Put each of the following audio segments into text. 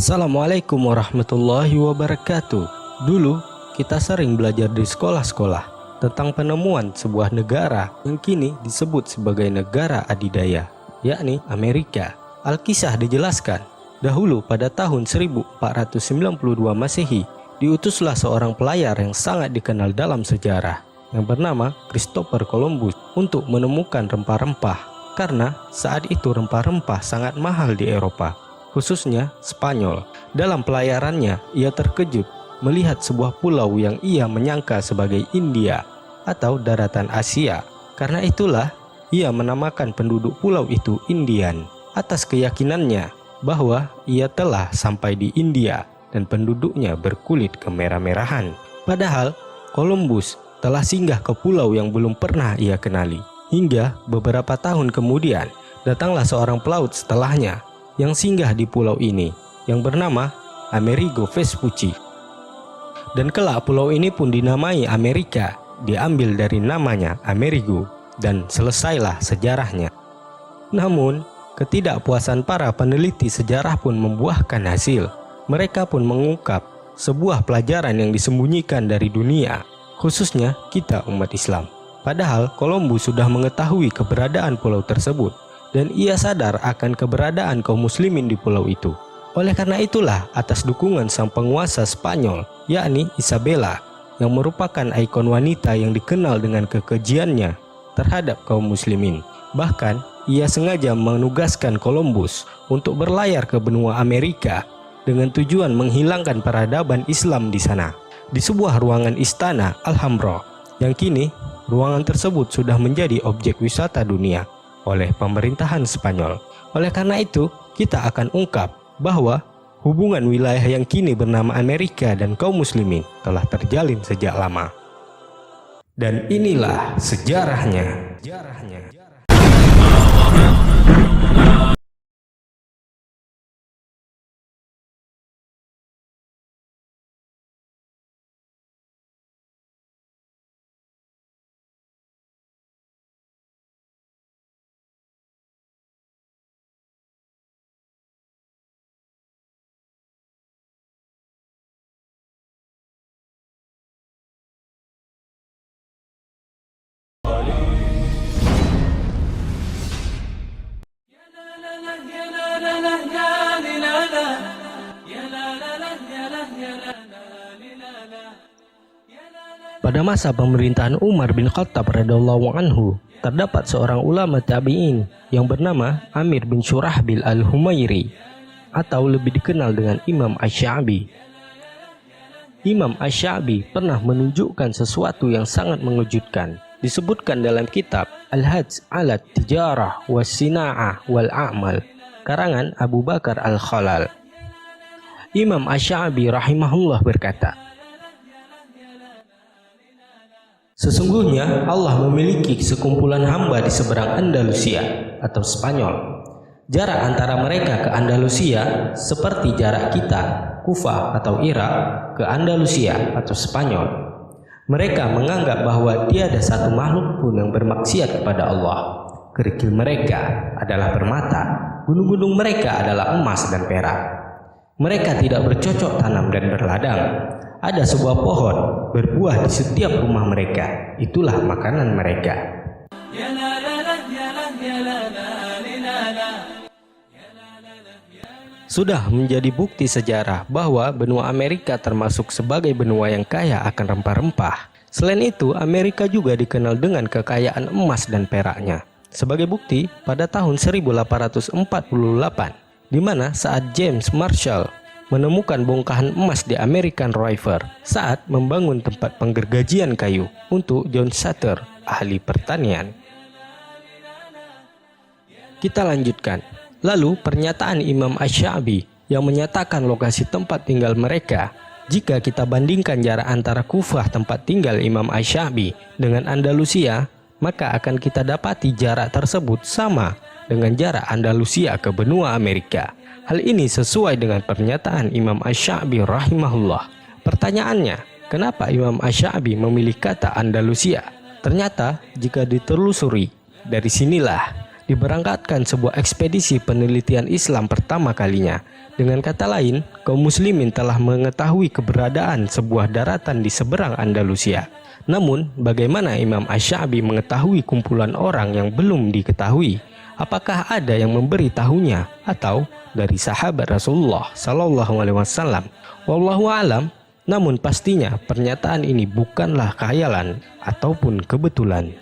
Assalamualaikum warahmatullahi wabarakatuh. Dulu kita sering belajar di sekolah-sekolah tentang penemuan sebuah negara yang kini disebut sebagai negara adidaya, yakni Amerika. Alkisah dijelaskan, dahulu pada tahun 1492 Masehi, diutuslah seorang pelayar yang sangat dikenal dalam sejarah yang bernama Christopher Columbus untuk menemukan rempah-rempah, karena saat itu rempah-rempah sangat mahal di Eropa, khususnya Spanyol. Dalam pelayarannya, ia terkejut melihat sebuah pulau yang ia menyangka sebagai India atau daratan Asia. Karena itulah ia menamakan penduduk pulau itu Indian, atas keyakinannya bahwa ia telah sampai di India dan penduduknya berkulit kemerah-merahan. Padahal Columbus telah singgah ke pulau yang belum pernah ia kenali. Hingga beberapa tahun kemudian datanglah seorang pelaut setelahnya yang singgah di pulau ini yang bernama Amerigo Vespucci. Dan kelak pulau ini pun dinamai Amerika, diambil dari namanya Amerigo, dan selesailah sejarahnya. Namun ketidakpuasan para peneliti sejarah pun membuahkan hasil. Mereka pun mengungkap sebuah pelajaran yang disembunyikan dari dunia, khususnya kita umat Islam. Padahal Columbus sudah mengetahui keberadaan pulau tersebut, dan ia sadar akan keberadaan kaum muslimin di pulau itu. Oleh karena itulah, atas dukungan sang penguasa Spanyol, yakni Isabella, yang merupakan ikon wanita yang dikenal dengan kekejiannya terhadap kaum muslimin. Bahkan, ia sengaja menugaskan Columbus untuk berlayar ke benua Amerika dengan tujuan menghilangkan peradaban Islam di sana, di sebuah ruangan istana Alhambra, yang kini ruangan tersebut sudah menjadi objek wisata dunia oleh pemerintahan Spanyol. Oleh karena itu, kita akan ungkap bahwa hubungan wilayah yang kini bernama Amerika dan kaum muslimin telah terjalin sejak lama. Dan inilah sejarahnya. Pada masa pemerintahan Umar bin Khattab radhiyallahu anhu, terdapat seorang ulama tabi'in yang bernama Amir bin Syurahbil al-Humairi, atau lebih dikenal dengan Imam Asy-Sya'bi. Imam Asy-Sya'bi pernah menunjukkan sesuatu yang sangat mengejutkan. Disebutkan dalam kitab Al-Hajj ala Tijarah was Sina'ah wal A'mal, karangan Abu Bakar Al-Khalal. Imam Asy-Sya'bi rahimahullah berkata, sesungguhnya Allah memiliki sekumpulan hamba di seberang Andalusia atau Spanyol. Jarak antara mereka ke Andalusia seperti jarak kita, Kufah atau Irak, ke Andalusia atau Spanyol. Mereka menganggap bahwa tiada satu makhluk pun yang bermaksiat kepada Allah. Kerikil mereka adalah permata, gunung-gunung mereka adalah emas dan perak. Mereka tidak bercocok tanam dan berladang. Ada sebuah pohon berbuah di setiap rumah mereka, itulah makanan mereka. Sudah menjadi bukti sejarah bahwa benua Amerika termasuk sebagai benua yang kaya akan rempah-rempah. Selain itu, Amerika juga dikenal dengan kekayaan emas dan peraknya. Sebagai bukti, pada tahun 1848, di mana saat James Marshall menemukan bongkahan emas di American River saat membangun tempat penggergajian kayu untuk John Sutter, ahli pertanian. Kita lanjutkan. Lalu pernyataan Imam Asy-Sya'bi yang menyatakan lokasi tempat tinggal mereka, jika kita bandingkan jarak antara Kufah tempat tinggal Imam Asy-Sya'bi dengan Andalusia, maka akan kita dapati jarak tersebut sama dengan jarak Andalusia ke benua Amerika. Hal ini sesuai dengan pernyataan Imam Asy-Sya'bi rahimahullah. Pertanyaannya, kenapa Imam Asy-Sya'bi memilih kata Andalusia? Ternyata jika ditelusuri, dari sinilah diberangkatkan sebuah ekspedisi penelitian Islam pertama kalinya. Dengan kata lain, kaum muslimin telah mengetahui keberadaan sebuah daratan di seberang Andalusia. Namun, bagaimana Imam Asy-Sya'bi mengetahui kumpulan orang yang belum diketahui? Apakah ada yang memberi tahunya atau dari sahabat Rasulullah Sallallahu Alaihi Wasallam? Wallahu a'lam. Namun pastinya pernyataan ini bukanlah khayalan ataupun kebetulan.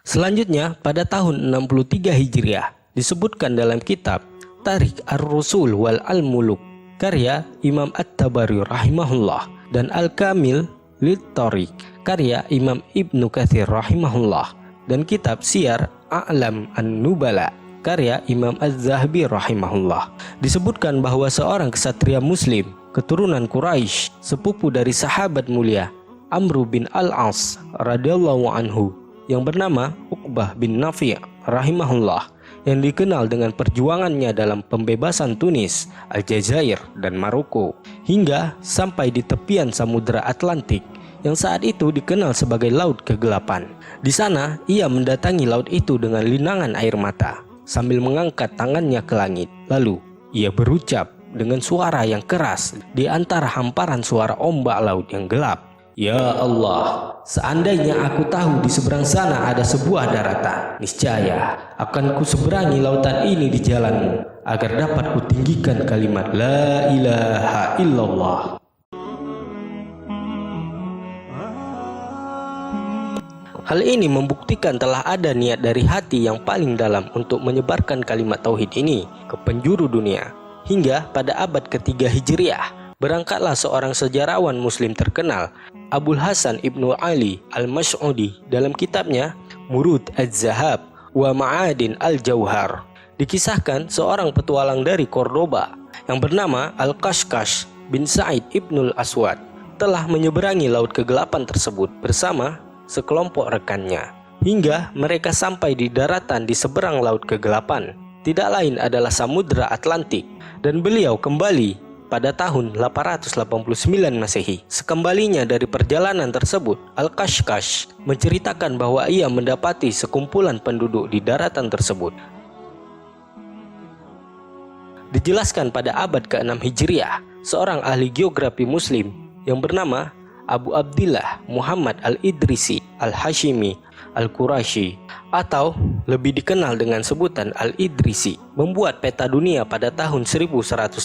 Selanjutnya, pada tahun 63 Hijriah, disebutkan dalam kitab Tarikh Ar-Rusul wal Al-Muluk karya Imam At-Tabari rahimahullah dan Al-Kamil Lit-Tariq karya Imam Ibnu Katsir rahimahullah dan kitab Siyar A'lam An-Nubala karya Imam Az-Zahabi rahimahullah, disebutkan bahwa seorang kesatria muslim keturunan Quraisy, sepupu dari sahabat mulia Amr bin Al-As radhiyallahu anhu yang bernama Uqbah bin Nafi' rahimahullah, yang dikenal dengan perjuangannya dalam pembebasan Tunis, Aljazair, dan Maroko hingga sampai di tepian Samudra Atlantik yang saat itu dikenal sebagai Laut Kegelapan. Di sana ia mendatangi laut itu dengan linangan air mata sambil mengangkat tangannya ke langit. Lalu ia berucap dengan suara yang keras di antara hamparan suara ombak laut yang gelap, "Ya Allah, seandainya aku tahu di seberang sana ada sebuah daratan, niscaya akan kuseberangi lautan ini di jalanmu agar dapat kutinggikan kalimat La ilaha illallah." Hal ini membuktikan telah ada niat dari hati yang paling dalam untuk menyebarkan kalimat tauhid ini ke penjuru dunia. Hingga pada abad ketiga Hijriah, berangkatlah seorang sejarawan muslim terkenal, Abul Hasan Ibnu Ali Al-Mas'udi, dalam kitabnya Murud Az-Zahab wa Ma'adin Al-Jauhar. Dikisahkan seorang petualang dari Cordoba yang bernama Al-Kashkash bin Sa'id Ibnul Aswad telah menyeberangi laut kegelapan tersebut bersama sekelompok rekannya hingga mereka sampai di daratan di seberang laut kegelapan, tidak lain adalah Samudra Atlantik, dan beliau kembali pada tahun 889 Masehi. Sekembalinya dari perjalanan tersebut, Al-Kashkash menceritakan bahwa ia mendapati sekumpulan penduduk di daratan tersebut. Dijelaskan pada abad ke-6 Hijriah, seorang ahli geografi muslim yang bernama Abu Abdillah Muhammad Al-Idrisi Al-Hashimi Al-Qurashi atau lebih dikenal dengan sebutan Al-Idrisi membuat peta dunia pada tahun 1154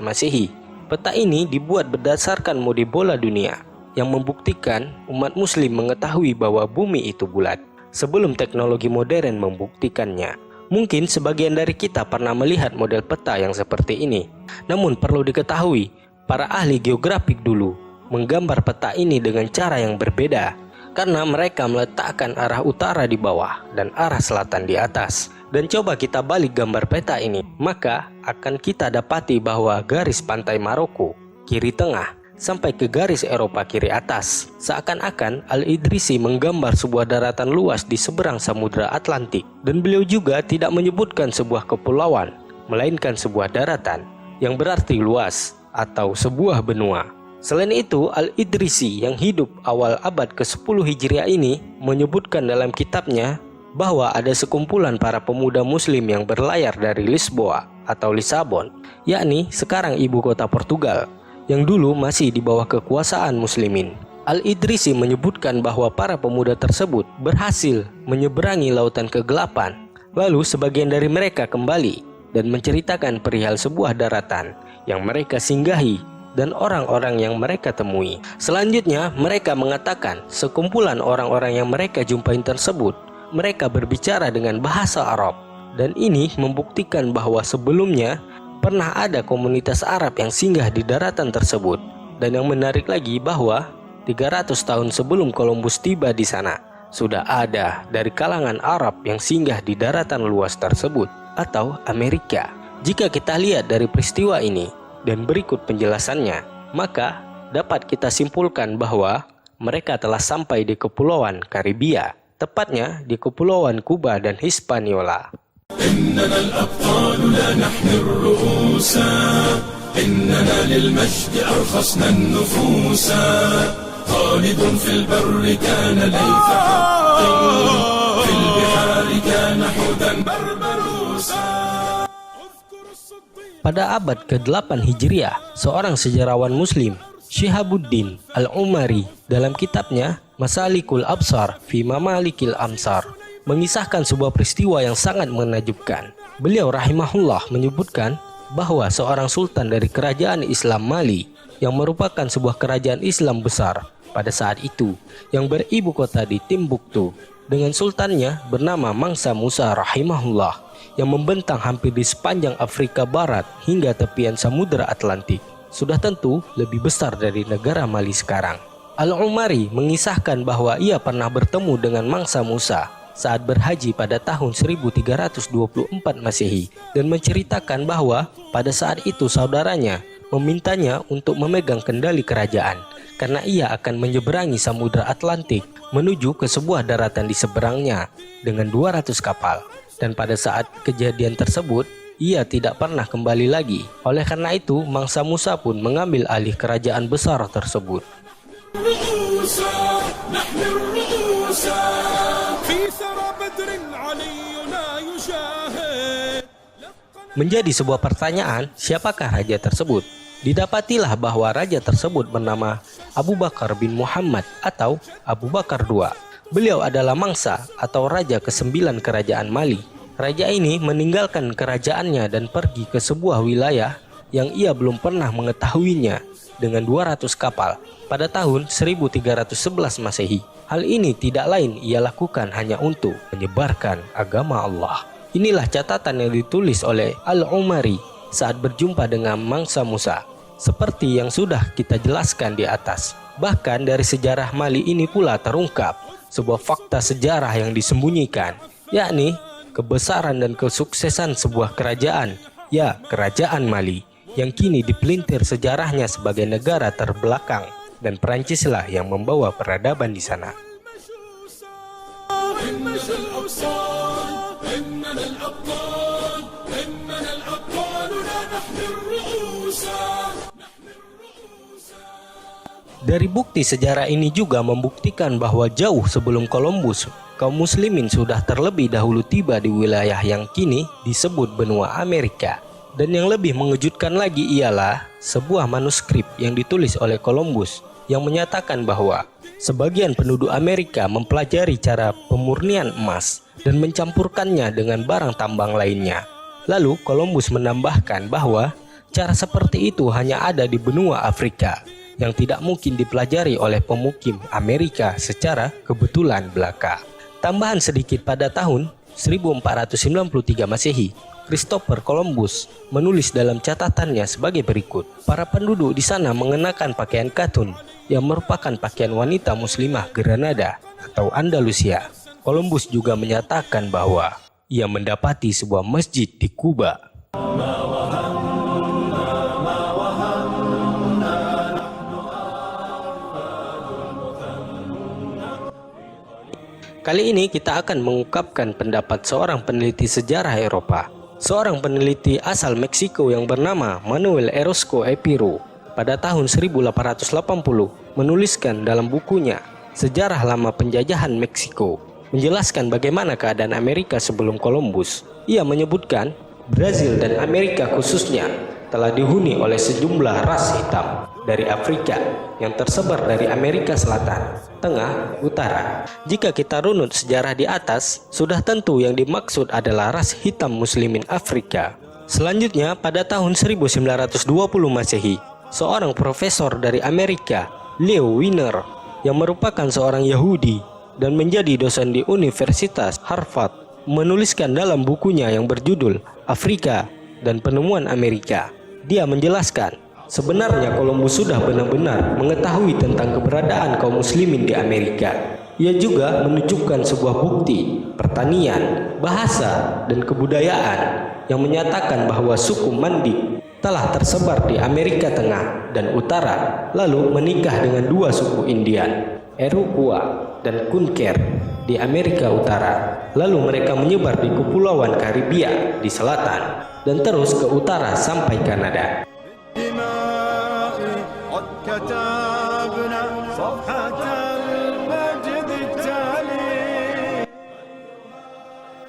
Masehi. Peta ini dibuat berdasarkan mode bola dunia yang membuktikan umat muslim mengetahui bahwa bumi itu bulat sebelum teknologi modern membuktikannya. Mungkin sebagian dari kita pernah melihat model peta yang seperti ini. Namun perlu diketahui, para ahli geografik dulu menggambar peta ini dengan cara yang berbeda, karena mereka meletakkan arah utara di bawah dan arah selatan di atas. Dan coba kita balik gambar peta ini, maka akan kita dapati bahwa garis pantai Maroko kiri tengah sampai ke garis Eropa kiri atas. Seakan-akan Al-Idrisi menggambar sebuah daratan luas di seberang Samudra Atlantik, dan beliau juga tidak menyebutkan sebuah kepulauan, melainkan sebuah daratan yang berarti luas atau sebuah benua. Selain itu, Al-Idrisi yang hidup awal abad ke-10 Hijriah ini menyebutkan dalam kitabnya bahwa ada sekumpulan para pemuda muslim yang berlayar dari Lisboa atau Lisabon, yakni sekarang ibu kota Portugal, yang dulu masih di bawah kekuasaan muslimin. Al-Idrisi menyebutkan bahwa para pemuda tersebut berhasil menyeberangi lautan kegelapan. Lalu sebagian dari mereka kembali dan menceritakan perihal sebuah daratan yang mereka singgahi dan orang-orang yang mereka temui. Selanjutnya mereka mengatakan sekumpulan orang-orang yang mereka jumpai tersebut, mereka berbicara dengan bahasa Arab, dan ini membuktikan bahwa sebelumnya pernah ada komunitas Arab yang singgah di daratan tersebut. Dan yang menarik lagi bahwa 300 tahun sebelum Columbus tiba di sana, sudah ada dari kalangan Arab yang singgah di daratan luas tersebut atau Amerika. Jika kita lihat dari peristiwa ini dan berikut penjelasannya, maka dapat kita simpulkan bahwa mereka telah sampai di Kepulauan Karibia, tepatnya di Kepulauan Kuba dan Hispaniola. في البحار كان حوتا بربروسا. Pada abad ke-8 Hijriah, seorang sejarawan Muslim, Syihabuddin Al-Umari, dalam kitabnya Masalikul Absar fi Mamalikil Amsar, mengisahkan sebuah peristiwa yang sangat menakjubkan. Beliau rahimahullah menyebutkan bahwa seorang sultan dari kerajaan Islam Mali, yang merupakan sebuah kerajaan Islam besar pada saat itu, yang beribu kota di Timbuktu, dengan sultannya bernama Mangsa Musa rahimahullah, yang membentang hampir di sepanjang Afrika Barat hingga tepian Samudra Atlantik, sudah tentu lebih besar dari negara Mali sekarang. Al-Umari mengisahkan bahwa ia pernah bertemu dengan Mangsa Musa saat berhaji pada tahun 1324 Masehi, dan menceritakan bahwa pada saat itu saudaranya memintanya untuk memegang kendali kerajaan karena ia akan menyeberangi Samudra Atlantik menuju ke sebuah daratan di seberangnya dengan 200 kapal. Dan pada saat kejadian tersebut, ia tidak pernah kembali lagi. Oleh karena itu, Mangsa Musa pun mengambil alih kerajaan besar tersebut. Menjadi sebuah pertanyaan, siapakah raja tersebut? Didapatilah bahwa raja tersebut bernama Abu Bakar bin Muhammad atau Abu Bakar II. Beliau adalah mangsa atau raja ke-9 kerajaan Mali. Raja ini meninggalkan kerajaannya dan pergi ke sebuah wilayah yang ia belum pernah mengetahuinya dengan 200 kapal pada tahun 1311 Masehi. Hal ini tidak lain ia lakukan hanya untuk menyebarkan agama Allah. Inilah catatan yang ditulis oleh Al-Umari saat berjumpa dengan Mangsa Musa, seperti yang sudah kita jelaskan di atas. Bahkan dari sejarah Mali ini pula terungkap sebuah fakta sejarah yang disembunyikan, yakni kebesaran dan kesuksesan sebuah kerajaan, ya kerajaan Mali, yang kini dipelintir sejarahnya sebagai negara terbelakang, dan Perancislah yang membawa peradaban di sana. Dari bukti sejarah ini juga membuktikan bahwa jauh sebelum Columbus, kaum muslimin sudah terlebih dahulu tiba di wilayah yang kini disebut benua Amerika. Dan yang lebih mengejutkan lagi ialah sebuah manuskrip yang ditulis oleh Columbus yang menyatakan bahwa sebagian penduduk Amerika mempelajari cara pemurnian emas dan mencampurkannya dengan barang tambang lainnya. Lalu Columbus menambahkan bahwa cara seperti itu hanya ada di benua Afrika, yang tidak mungkin dipelajari oleh pemukim Amerika secara kebetulan belaka. Tambahan sedikit, pada tahun 1493 Masehi, Christopher Columbus menulis dalam catatannya sebagai berikut. Para penduduk di sana mengenakan pakaian katun yang merupakan pakaian wanita muslimah Granada atau Andalusia. Columbus juga menyatakan bahwa ia mendapati sebuah masjid di Kuba. Kali ini kita akan mengungkapkan pendapat seorang peneliti sejarah Eropa, seorang peneliti asal Meksiko yang bernama Manuel Orozco Epiro. Pada tahun 1880 menuliskan dalam bukunya Sejarah Lama Penjajahan Meksiko, menjelaskan bagaimana keadaan Amerika sebelum Columbus. Ia menyebutkan Brazil dan Amerika khususnya telah dihuni oleh sejumlah ras hitam dari Afrika yang tersebar dari Amerika Selatan, Tengah, Utara. Jika kita runut sejarah di atas, sudah tentu yang dimaksud adalah ras hitam muslimin Afrika. Selanjutnya, pada tahun 1920 Masehi, seorang profesor dari Amerika, Leo Wiener, yang merupakan seorang Yahudi dan menjadi dosen di Universitas Harvard, menuliskan dalam bukunya yang berjudul Afrika dan Penemuan Amerika. Dia menjelaskan, sebenarnya Columbus sudah benar-benar mengetahui tentang keberadaan kaum muslimin di Amerika. Ia juga menunjukkan sebuah bukti pertanian, bahasa, dan kebudayaan yang menyatakan bahwa suku Mandik telah tersebar di Amerika Tengah dan Utara, lalu menikah dengan dua suku Indian, Iroquois dan Kunker di Amerika Utara. Lalu mereka menyebar di Kepulauan Karibia di selatan dan terus ke utara sampai Kanada.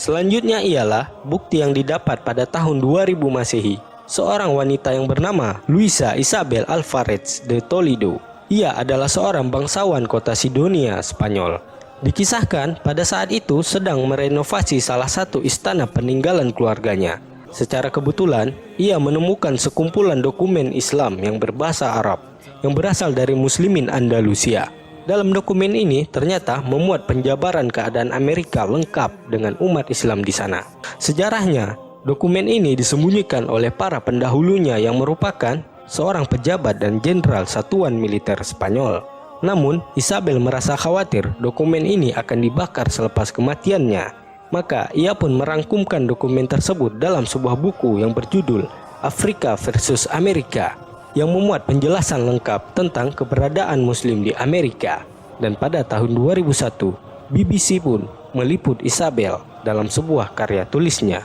Selanjutnya ialah bukti yang didapat pada tahun 2000 Masehi. Seorang wanita yang bernama Luisa Isabel Alvarez de Toledo. Ia adalah seorang bangsawan kota Sidonia, Spanyol. Dikisahkan pada saat itu sedang merenovasi salah satu istana peninggalan keluarganya. Secara kebetulan, ia menemukan sekumpulan dokumen Islam yang berbahasa Arab yang berasal dari Muslimin Andalusia. Dalam dokumen ini ternyata memuat penjabaran keadaan Amerika lengkap dengan umat Islam di sana. Sejarahnya, dokumen ini disembunyikan oleh para pendahulunya yang merupakan seorang pejabat dan jenderal satuan militer Spanyol. Namun, Isabel merasa khawatir dokumen ini akan dibakar selepas kematiannya. Maka, ia pun merangkumkan dokumen tersebut dalam sebuah buku yang berjudul Afrika versus Amerika, yang memuat penjelasan lengkap tentang keberadaan Muslim di Amerika. Dan pada tahun 2001, BBC pun meliput Isabel dalam sebuah karya tulisnya.